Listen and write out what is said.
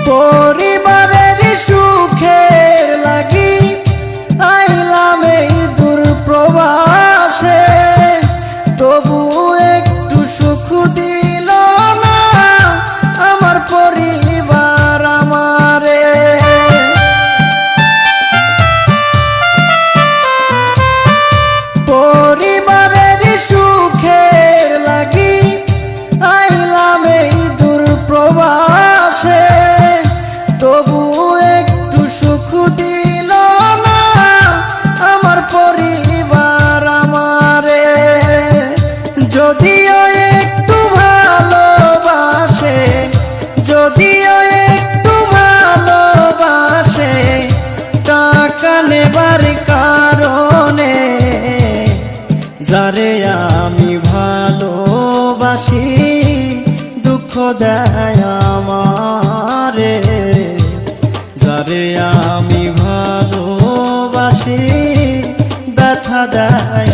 পরিবারের সুখের লাগি আইলাম এই দূর প্রবাসে, তবু একটু সুখ দিল না আমার পরিবার আমারে। পরিবারের সুখের লাগি আইলাম এই দূর প্রবাসে, তবু একটু সুখ দিল না আমার পরিবার আমারে। যদিও একটু ভালোবাসে, যদিও একটু ভালোবাসে, টাকা নেবার কারণে যারে আমি ভালোবাসি দুঃখ দেয় আমারে। যারে আমি ভালোবাসি ব্যথা দেয়